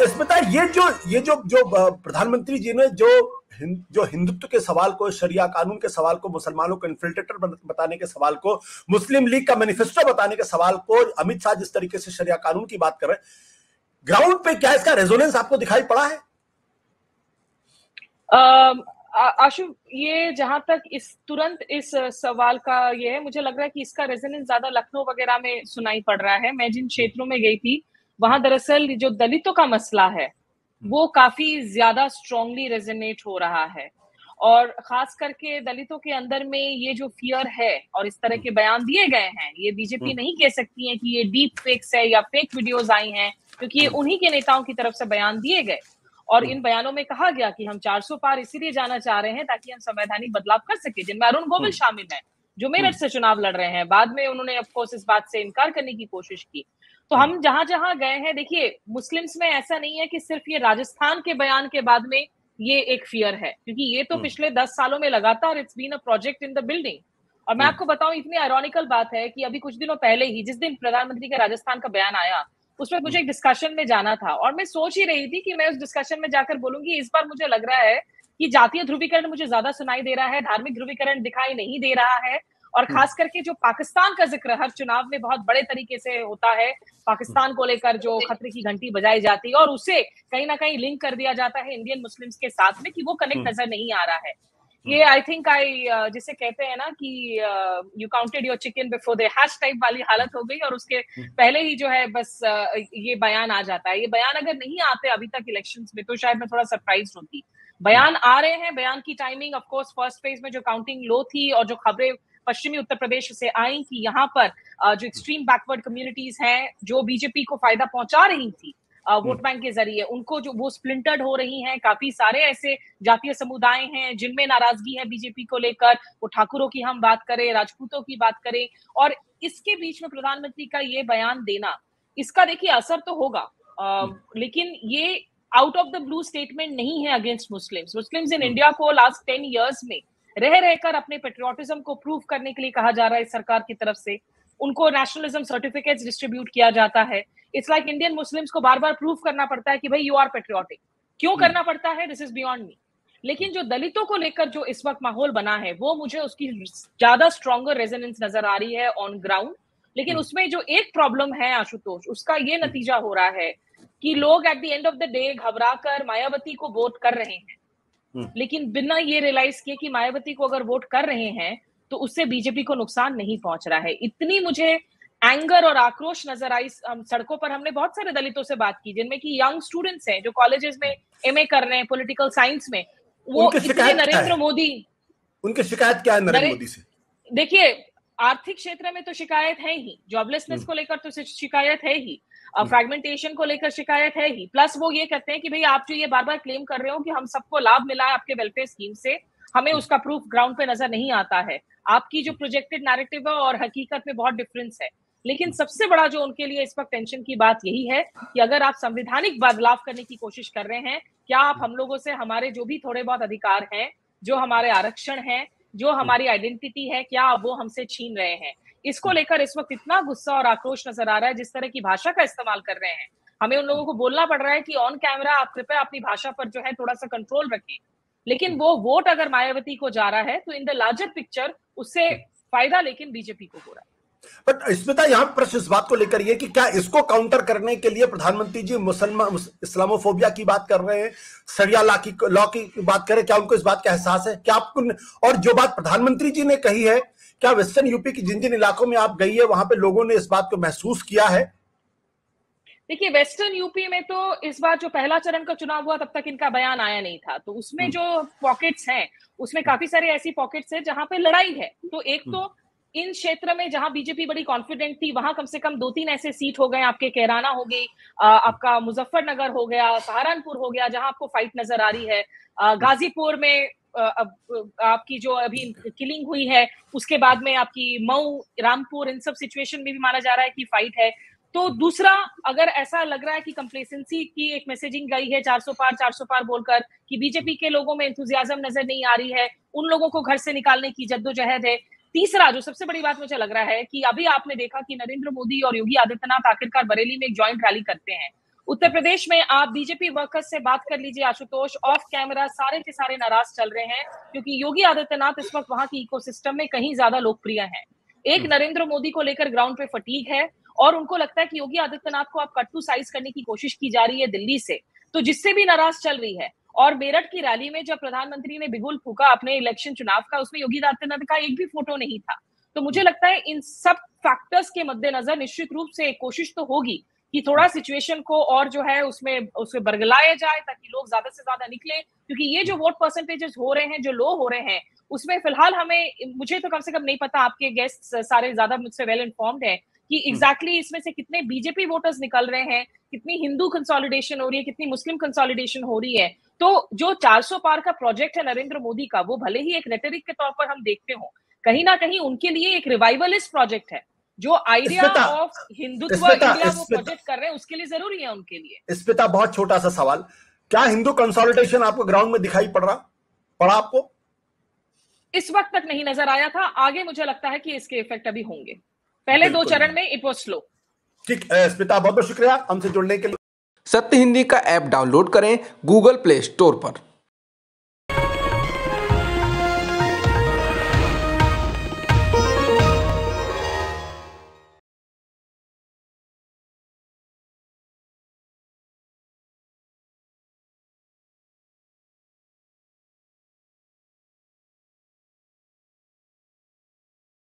स्मिता, ये जो प्रधानमंत्री जी ने जो हिंदुत्व के सवाल को, शरिया कानून के सवाल को, मुसलमानों को इन्फिल्ट्रेटर बताने के सवाल को, मुस्लिम लीग का मैनिफेस्टो बताने के सवाल को, अमित शाह जिस तरीके से शरिया कानून की बात कर रहे हैं, ग्राउंड पे क्या इसका रेजोनेंस आपको दिखाई पड़ा है? आशु, ये जहां तक तुरंत इस सवाल का ये है, मुझे लग रहा है कि इसका रेजोनेंस ज्यादा लखनऊ वगैरह में सुनाई पड़ रहा है। मैं जिन क्षेत्रों में गई थी वहां दरअसल जो दलितों का मसला है वो काफी ज्यादा स्ट्रांगली रेजोनेट हो रहा है, और खास करके दलितों के अंदर में ये जो फियर है और इस तरह के बयान दिए गए हैं, ये बीजेपी नहीं कह सकती है कि ये डीप फेक्स है या फेक वीडियोस आई हैं, क्योंकि ये उन्हीं के नेताओं की तरफ से बयान दिए गए। और इन बयानों में कहा गया कि हम 400 पार इसीलिए जाना चाह रहे हैं ताकि हम संवैधानिक बदलाव कर सके, जिनमें अरुण गोविल शामिल हैं जो मेरठ से चुनाव लड़ रहे हैं। बाद में उन्होंने ऑफकोर्स इस बात से इनकार करने की कोशिश की। तो हम जहां जहां गए हैं, देखिए मुस्लिम्स में ऐसा नहीं है कि सिर्फ ये राजस्थान के बयान के बाद में ये एक फियर है, क्योंकि ये तो पिछले 10 सालों में लगातार it's been a project in the building. और मैं आपको बताऊं, इतनी आयरॉनिकल बात है कि अभी कुछ दिनों पहले ही जिस दिन प्रधानमंत्री का राजस्थान का बयान आया, उसमें मुझे एक डिस्कशन में जाना था और मैं सोच ही रही थी कि मैं उस डिस्कशन में जाकर बोलूंगी, इस बार मुझे लग रहा है कि जातीय ध्रुवीकरण मुझे ज्यादा सुनाई दे रहा है, धार्मिक ध्रुवीकरण दिखाई नहीं दे रहा है। और खास करके जो पाकिस्तान का जिक्र हर चुनाव में बहुत बड़े तरीके से होता है, पाकिस्तान को लेकर जो खतरे की घंटी बजाई जाती है और उसे कहीं ना कहीं लिंक कर दिया जाता है इंडियन मुस्लिम्स के साथ में, कि वो कनेक्ट नजर नहीं आ रहा है। ये आई थिंक जिसे कहते हैं ना कि you counted your chicken before the hatch type वाली हालत हो गई, और उसके पहले ही जो है बस ये बयान आ जाता है। ये बयान अगर नहीं आते अभी तक इलेक्शंस में तो शायद मैं थोड़ा सरप्राइज होती। बयान आ रहे हैं, बयान की timing of course first phase में जो काउंटिंग लो थी और जो खबरें पश्चिमी उत्तर प्रदेश से आई कि यहाँ पर जो एक्सट्रीम बैकवर्ड कम्युनिटीज हैं जो बीजेपी को फायदा पहुंचा रही थी वोट बैंक के जरिए, उनको जो वो स्प्लिंटर्ड हो रही हैं। काफी सारे ऐसे जातीय समुदाय हैं जिनमें नाराजगी है बीजेपी को लेकर, वो ठाकुरों की हम बात करें, राजपूतों की बात करें, और इसके बीच में प्रधानमंत्री का ये बयान देना, इसका देखिए असर तो होगा, लेकिन ये out of the blue statement नहीं है अगेंस्ट मुस्लिम्स इन इंडिया को लास्ट 10 ईयर्स में रह रहकर अपने पेट्रियोटिज्म को प्रूव करने के लिए कहा जा रहा है सरकार की तरफ से। उनको नेशनलिज्म सर्टिफिकेट्स डिस्ट्रीब्यूट किया जाता है। इट्स लाइक इंडियन मुस्लिम्स को बार बार प्रूव करना पड़ता है कि भाई यू आर पेट्रियोटिक। क्यों करना पड़ता है, दिस इज बियॉन्ड मी। लेकिन जो दलितों को लेकर जो इस वक्त माहौल बना है, वो मुझे उसकी ज्यादा स्ट्रॉन्गर रेजोनेंस नजर आ रही है ऑन ग्राउंड। लेकिन उसमें जो एक प्रॉब्लम है आशुतोष, उसका ये नतीजा हो रहा है कि लोग at the end of the day घबरा कर मायावती को वोट कर रहे हैं, लेकिन बिना ये रियलाइज किए कि मायावती को अगर वोट कर रहे हैं तो उससे बीजेपी को नुकसान नहीं पहुंच रहा है। इतनी मुझे एंगर और आक्रोश नजर आई। सड़कों पर हमने बहुत सारे दलितों से बात की जिनमें कि यंग स्टूडेंट्स हैं जो कॉलेजेस में एमए कर रहे हैं पॉलिटिकल साइंस में, वो इसलिए नरेंद्र मोदी, उनकी शिकायत क्या है नरेंद्र मोदी से? देखिए, आर्थिक क्षेत्र में तो शिकायत है ही, जॉबलेसनेस को लेकर तो शिकायत है ही, फ्रैगमेंटेशन को लेकर शिकायत है ही, प्लस वो ये कहते हैं कि भाई आप जो ये बार बार क्लेम कर रहे हो कि हम सबको लाभ मिला है आपके वेलफेयर स्कीम से, हमें उसका प्रूफ ग्राउंड पे नजर नहीं आता है। आपकी जो प्रोजेक्टेड नैरेटिव है और हकीकत में बहुत डिफरेंस है। लेकिन सबसे बड़ा जो उनके लिए इस वक्त टेंशन की बात यही है कि अगर आप संवैधानिक बदलाव करने की कोशिश कर रहे हैं, क्या आप हम लोगों से हमारे जो भी थोड़े बहुत अधिकार हैं, जो हमारे आरक्षण हैं, जो हमारी आइडेंटिटी है, क्या वो हमसे छीन रहे हैं? इसको लेकर इस वक्त इतना गुस्सा और आक्रोश नजर आ रहा है। जिस तरह की भाषा का इस्तेमाल कर रहे हैं, हमें उन लोगों को बोलना पड़ रहा है कि ऑन कैमरा आप कृपया अपनी भाषा पर जो है थोड़ा सा कंट्रोल रखें। लेकिन वो वोट अगर मायावती को जा रहा है तो इन द लार्जर पिक्चर उससे फायदा लेकिन बीजेपी को हो रहा है। बट स्मिता, यहाँ प्रश्न इस बात को लेकर ये कि क्या इसको काउंटर करने के लिए प्रधानमंत्री जी मुसलमान इस्लामोफोबिया की बात कर रहे हैं, शरिया लॉ की बात कर रहे हैं? क्या उनको इस बात का एहसास है? क्या आपको, और जो बात प्रधानमंत्री जी ने कही है, क्या वेस्टर्न यूपी की जिन जिन इलाकों में आप गई है वहां पे लोगों ने इस बात को महसूस किया है? देखिए, वेस्टर्न यूपी में तो इस बार जो पहला चरण का चुनाव हुआ तब तक इनका बयान आया नहीं था, तो उसमें जो पॉकेट्स हैं उसमें काफी सारे ऐसी पॉकेट्स हैं जहां पे लड़ाई है। तो एक तो इन क्षेत्र में जहां बीजेपी बड़ी कॉन्फिडेंट थी वहां कम से कम 2-3 ऐसे सीट हो गए, आपके कैराना हो गई, आपका मुजफ्फरनगर हो गया, सहारनपुर हो गया, जहां आपको फाइट नजर आ रही है। गाजीपुर में आपकी जो अभी किलिंग हुई है, उसके बाद में आपकी मऊ, रामपुर, इन सब सिचुएशन में भी माना जा रहा है कि फाइट है। तो दूसरा, अगर ऐसा लग रहा है कि कंप्लेसेंसी की एक मैसेजिंग गई है 400 पार बोलकर कि बीजेपी के लोगों में एंथुसियाज्म नजर नहीं आ रही है, उन लोगों को घर से निकालने की जद्दोजहद है। तीसरा, जो सबसे बड़ी बात मुझे लग रहा है कि अभी आपने देखा कि नरेंद्र मोदी और योगी आदित्यनाथ आखिरकार बरेली में एक जॉइंट रैली करते हैं। उत्तर प्रदेश में आप बीजेपी वर्कर्स से बात कर लीजिए आशुतोष, ऑफ कैमरा सारे के सारे नाराज चल रहे हैं क्योंकि योगी आदित्यनाथ इस वक्त वहां की इकोसिस्टम में कहीं ज्यादा लोकप्रिय हैं। एक नरेंद्र मोदी को लेकर ग्राउंड पे फटीग है और उनको लगता है कि योगी आदित्यनाथ को आप कट्टू साइज करने की कोशिश की जा रही है दिल्ली से, तो जिससे भी नाराज चल रही है। और मेरठ की रैली में जब प्रधानमंत्री ने बिगुल फूका अपने इलेक्शन चुनाव का, उसमें योगी आदित्यनाथ का एक भी फोटो नहीं था। तो मुझे लगता है इन सब फैक्टर्स के मद्देनजर निश्चित रूप से कोशिश तो होगी कि थोड़ा सिचुएशन को और जो है उसमें बरगलाया जाए ताकि लोग ज्यादा से ज्यादा निकले, क्योंकि ये जो वोट परसेंटेजेस हो रहे हैं, जो लो हो रहे हैं, उसमें फिलहाल मुझे तो कम से कम नहीं पता, आपके गेस्ट सारे ज्यादा मुझसे वेल इन्फॉर्म्ड है कि एग्जैक्टली इसमें से कितने बीजेपी वोटर्स निकल रहे हैं, कितनी हिंदू कंसोलिडेशन हो रही है, कितनी मुस्लिम कंसोलिडेशन हो रही है। तो जो 400 पार का प्रोजेक्ट है नरेंद्र मोदी का, वो भले ही एक रेटरिक के तौर पर हम देखते हो, कहीं ना कहीं उनके लिए एक रिवाइवलिस्ट प्रोजेक्ट है। जो आइडिया ऑफ हिंदुत्व इंडिया वो प्रोजेक्ट कर रहे हैं, उसके लिए जरूरी है उनके लिए। स्मिता, बहुत छोटा सा सवाल, क्या हिंदू कंसोलिडेशन आपको ग्राउंड में दिखाई पड़ा आपको? इस वक्त तक नहीं नजर आया था, आगे मुझे लगता है कि इसके इफेक्ट अभी होंगे। पहले 2 चरण में इट वाज स्लो। ठीक, स्मिता बहुत बहुत शुक्रिया हमसे जुड़ने के लिए। सत्य हिंदी का ऐप डाउनलोड करें गूगल प्ले स्टोर पर।